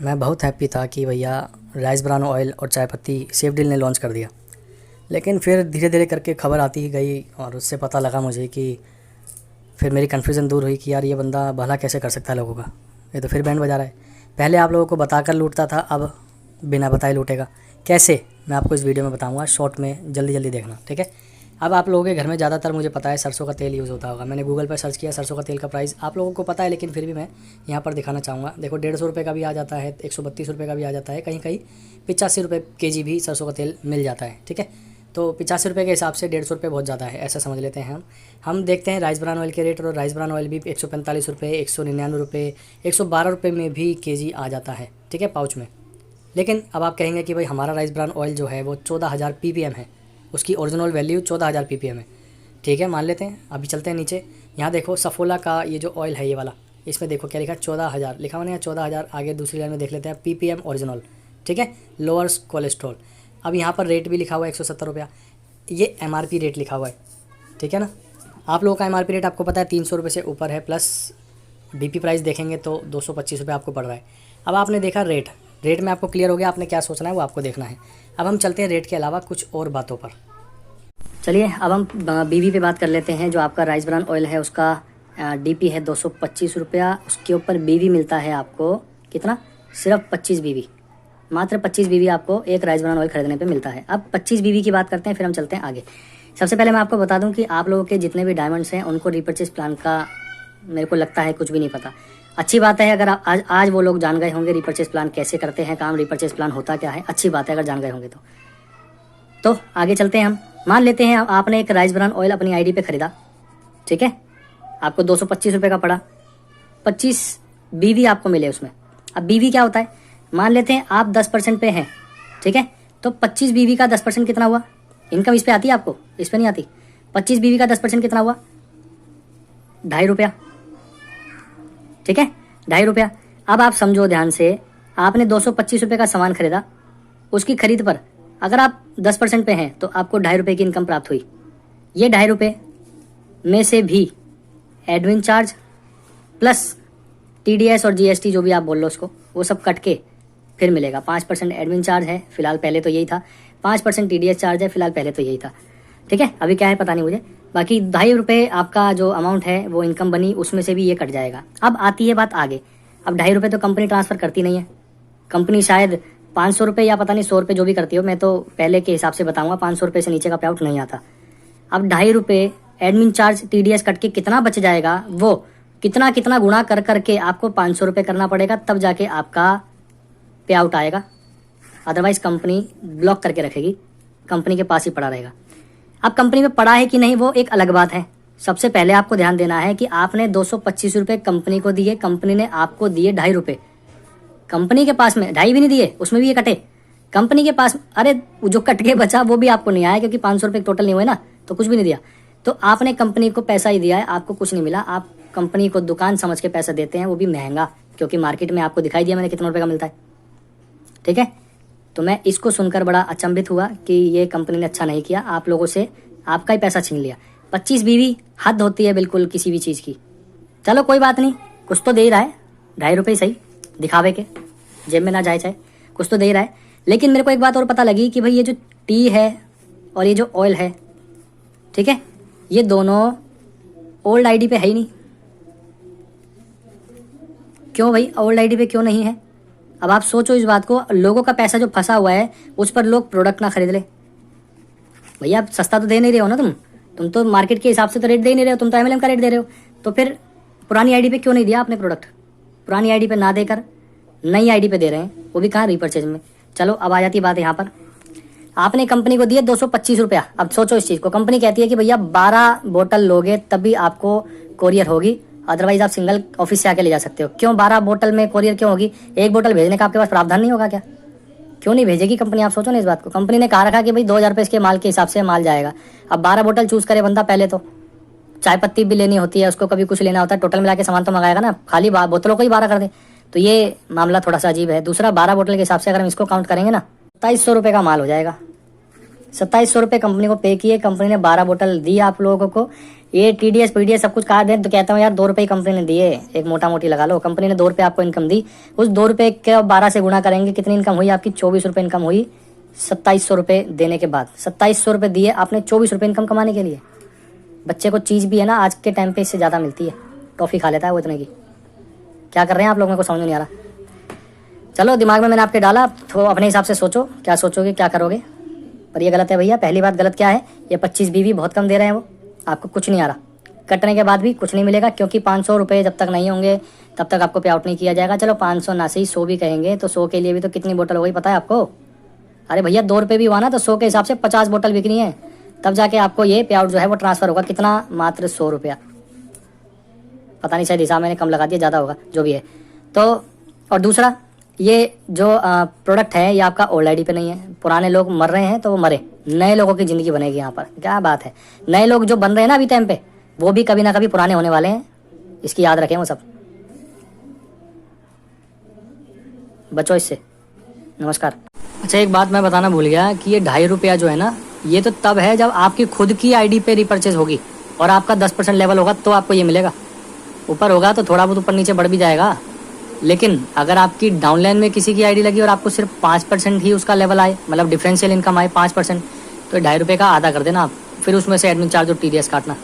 मैं बहुत हैप्पी था कि भैया राइस ब्रान ऑयल और चाय पत्ती सेफडील ने लॉन्च कर दिया। लेकिन फिर धीरे धीरे करके खबर आती ही गई और उससे पता लगा मुझे कि फिर मेरी कन्फ्यूज़न दूर हुई कि यार ये बंदा भला कैसे कर सकता है लोगों का। ये तो फिर बैंड बजा रहा है। पहले आप लोगों को बताकर लूटता था, अब बिना बताए लूटेगा। कैसे, मैं आपको इस वीडियो में बताऊंगा, शॉर्ट में जल्दी जल्दी देखना, ठीक है। अब आप लोगों के घर में ज़्यादातर मुझे पता है सरसों का तेल यूज़ होता होगा। मैंने गूगल पर सर्च किया, सरसों का तेल का प्राइस आप लोगों को पता है, लेकिन फिर भी मैं यहाँ पर दिखाना चाहूँगा। देखो 150 रुपये का भी आ जाता है, 132 रुपये का भी आ जाता है, कहीं कहीं 85 रुपये kg भी सरसों का तेल मिल जाता है, ठीक है। तो 85 रुपये के हिसाब से 150 रुपये बहुत ज़्यादा है, ऐसा समझ लेते हैं हम देखते हैं राइस ब्रान ऑयल के रेट। और राइस ब्रान ऑयल भी 145 रुपये, 199 रुपये, 112 रुपये में भी kg आ जाता है, ठीक है, पाउच में। लेकिन अब आप कहेंगे कि भाई हमारा राइस ब्रान ऑयल जो है वो 14,000 ppm है, उसकी ओरिजिनल वैल्यू 14,000 ppm है, ठीक है, मान लेते हैं। अभी चलते हैं नीचे, यहाँ देखो सफोला का ये जो ऑयल है ये वाला, इसमें देखो क्या लिखा है, 14,000 लिखा हुआ नहीं है, 14,000। आगे दूसरी लाइन में देख लेते हैं ppm ओरिजिनल, ठीक है, लोअर्स कोलेस्ट्रॉल। अब यहाँ पर रेट भी लिखा हुआ है 170 रुपया, ये MRP रेट लिखा हुआ है, ठीक है ना। आप लोगों का MRP रेट आपको पता है 300 रुपये से ऊपर है, प्लस DP प्राइस देखेंगे तो 225 रुपये आपको पड़ रहा है। अब आपने देखा रेट में आपको क्लियर हो गया, आपने क्या सोचना है वो आपको देखना है। अब हम चलते हैं रेट के अलावा कुछ और बातों पर। चलिए अब हम BV पे बात कर लेते हैं। जो आपका राइस ब्रान ऑयल है उसका DP है 225 रुपया, उसके ऊपर BV मिलता है आपको कितना, सिर्फ 25 BV, मात्र 25 BV आपको एक राइस ब्रान ऑयल खरीदने पे मिलता है। अब 25 BV की बात करते हैं, फिर हम चलते हैं आगे। सबसे पहले मैं आपको बता दूं कि आप लोगों के जितने भी डायमंड्स हैं उनको रीपर्चेज प्लान का मेरे को लगता है कुछ भी नहीं पता। अच्छी बात है अगर आज वो लोग जान गए होंगे रीपर्चेज प्लान कैसे करते हैं काम, रीपर्चेज प्लान होता क्या है, अच्छी बात है अगर जान गए होंगे तो आगे चलते हैं हम। मान लेते हैं आपने एक राइस ब्रान ऑयल अपनी ID पे खरीदा, ठीक है, आपको 225 रुपये का पड़ा, 25 BV आपको मिले उसमें। अब BV क्या होता है, मान लेते हैं आप 10% पे हैं, ठीक है, तो 25 BV का 10% कितना हुआ, इनकम इस पे आती है आपको, इस पे नहीं आती। 25 BV का 10% कितना हुआ, 2.5 रुपया, ठीक है, 2.5 रुपया। अब आप समझो ध्यान से, आपने 225 रुपये का सामान खरीदा, उसकी खरीद पर अगर आप 10% पे हैं तो आपको 2.5 रुपये की इनकम प्राप्त हुई। ये 2.5 रुपये में से भी एडमिन चार्ज प्लस TDS और GST जो भी आप बोल लो उसको, वो सब कट के फिर मिलेगा। 5% एडमिन चार्ज है फिलहाल, पहले तो यही था, 5% TDS चार्ज है फिलहाल, पहले तो यही था, ठीक है, अभी क्या है पता नहीं मुझे। बाकी 2.5 रुपये आपका जो अमाउंट है वो इनकम बनी, उसमें से भी ये कट जाएगा। अब आती है बात आगे। अब 2.5 रुपये तो कंपनी ट्रांसफ़र करती नहीं है, कंपनी शायद 500 रुपये या पता नहीं 100 रुपये जो भी करती हो, मैं तो पहले के हिसाब से बताऊंगा 500 रुपये से नीचे का पे आउट नहीं आता। अब 2.5 रुपये एडमिन चार्ज TDS कट के कितना बच जाएगा, वो कितना कितना गुणा कर करके आपको 500 रुपये करना पड़ेगा, तब जाके आपका पे आउट आएगा। अदरवाइज कंपनी ब्लॉक करके रखेगी, कंपनी के पास ही पड़ा रहेगा। अब कंपनी में पड़ा है कि नहीं वो एक अलग बात है। सबसे पहले आपको ध्यान देना है कि आपने 225 रुपये कंपनी को दिए, कंपनी ने आपको दिए 2.5 रुपये। कंपनी के पास में 2.5 भी नहीं दिए, उसमें भी ये कटे। कंपनी के पास अरे जो कट के बचा वो भी आपको नहीं आया, क्योंकि 500 रुपये टोटल नहीं हुए ना, तो कुछ भी नहीं दिया। तो आपने कंपनी को पैसा ही दिया है, आपको कुछ नहीं मिला। आप कंपनी को दुकान समझ के पैसा देते हैं, वो भी महंगा, क्योंकि मार्केट में आपको दिखाई दिया मैंने कितना रुपये का मिलता है, ठीक है। तो मैं इसको सुनकर बड़ा अचंभित हुआ कि ये कंपनी ने अच्छा नहीं किया, आप लोगों से आपका ही पैसा छीन लिया। 25 BV हद होती है बिल्कुल किसी भी चीज़ की। चलो कोई बात नहीं, कुछ तो दे ही रहा है, 2.5 रुपये सही, दिखावे के, जेब में ना जाए चाहे, कुछ तो दे ही रहा है। लेकिन मेरे को एक बात और पता लगी कि भाई ये जो टी है और ये जो ऑयल है, ठीक है, ये दोनों ओल्ड ID पे है ही नहीं। क्यों भाई ओल्ड ID पे क्यों नहीं है? अब आप सोचो इस बात को, लोगों का पैसा जो फंसा हुआ है उस पर लोग प्रोडक्ट ना खरीद ले। भैया आप सस्ता तो दे नहीं रहे हो ना, तुम तो मार्केट के हिसाब से तो रेट दे ही नहीं रहे हो, तुम तो MLM का रेट दे रहे हो। तो फिर पुरानी ID पे क्यों नहीं दिया आपने प्रोडक्ट? पुरानी ID पे ना देकर नई ID पे दे रहे हैं, वो भी कहाँ, रीपरचेज में। चलो अब आ जाती बात यहाँ पर, आपने कंपनी को दिए 225 रुपया। अब सोचो इस चीज़ को, कंपनी कहती है कि भैया 12 बोतल लोगे तभी आपको कोरियर होगी, अदरवाइज आप सिंगल ऑफिस से आके ले जा सकते हो। क्यों 12 बोतल में कोरियर क्यों होगी? एक बोतल भेजने का आपके पास प्रावधान नहीं होगा क्या? क्यों नहीं भेजेगी कंपनी? आप सोचो ना इस बात को। कंपनी ने कहा रखा कि भाई 2,000 रुपये इसके माल के हिसाब से माल जाएगा। अब 12 बोतल चूज़ करे बंदा, पहले तो चाय पत्ती भी लेनी होती है उसको, कभी कुछ लेना होता है, टोटल मिला के सामान तो मंगाएगा ना, खाली बोतलों को ही 12 कर दे, तो ये मामला थोड़ा सा अजीब है। दूसरा 12 बोतल के हिसाब से अगर हम इसको काउंट करेंगे ना, 2,200 रुपये का माल हो जाएगा, 2700 रुपये कंपनी को पे किए, कंपनी ने 12 बोतल दी आप लोगों को। ये TDS PDS सब कुछ काट दें तो कहता हूँ यार 2 रुपये कंपनी ने दिए, एक मोटा मोटी लगा लो, कंपनी ने 2 रुपये आपको इनकम दी। उस 2 रुपये के 12 से गुणा करेंगे, कितनी इनकम हुई आपकी? 24 रुपये इनकम हुई 2700 रुपये देने के बाद। 2700 रुपये दिए आपने 24 रुपये इनकम कमाने के लिए। बच्चे को चीज़ भी है ना आज के टाइम पे इससे ज़्यादा मिलती है, टॉफ़ी खा लेता है वो इतने की। क्या कर रहे हैं आप लोग, मेरे को समझ में नहीं आ रहा। चलो दिमाग में मैंने आपके डाला, तो अपने हिसाब से सोचो क्या सोचोगे, क्या करोगे। पर ये गलत है भैया। पहली बात गलत क्या है, ये 25 बीवी बहुत कम दे रहे हैं वो, आपको कुछ नहीं आ रहा। कटने के बाद भी कुछ नहीं मिलेगा, क्योंकि 500 रुपये जब तक नहीं होंगे तब तक आपको पे आउट नहीं किया जाएगा। चलो 500 ना सही 100 भी कहेंगे तो 100 के लिए भी तो कितनी बोतल हो गई पता है आपको? अरे भैया 2 रुपये भी हुआ ना तो 100 के हिसाब से 50 बोतल बिकनी है, तब जाके आपको ये पे आउट जो है वो ट्रांसफ़र होगा। कितना? मात्र 100 रुपया। पता नहीं शायद हिसाब मैंने कम लगा दिया, ज़्यादा होगा जो भी है। तो और दूसरा, ये जो प्रोडक्ट है ये आपका ओल्ड आईडी पे नहीं है। पुराने लोग मर रहे हैं तो वो मरे, नए लोगों की ज़िंदगी बनेगी यहाँ पर। क्या बात है, नए लोग जो बन रहे हैं ना अभी टाइम पे, वो भी कभी ना कभी पुराने होने वाले हैं, इसकी याद रखें वो सब। बचो इससे। नमस्कार। अच्छा एक बात मैं बताना भूल गया कि ये 2.5 रुपया जो है ना, ये तो तब है जब आपकी खुद की आईडी पे रिपर्चेज होगी और आपका 10% लेवल होगा तो आपको ये मिलेगा। ऊपर होगा तो थोड़ा बहुत ऊपर नीचे बढ़ भी जाएगा, लेकिन अगर आपकी डाउनलाइन में किसी की आईडी लगी और आपको सिर्फ 5% ही उसका लेवल आए, मतलब डिफरेंशियल इनकम आए 5%, तो 2.5 रुपये का आधा कर देना आप, फिर उसमें से एडमिन चार्ज और TDS काटना।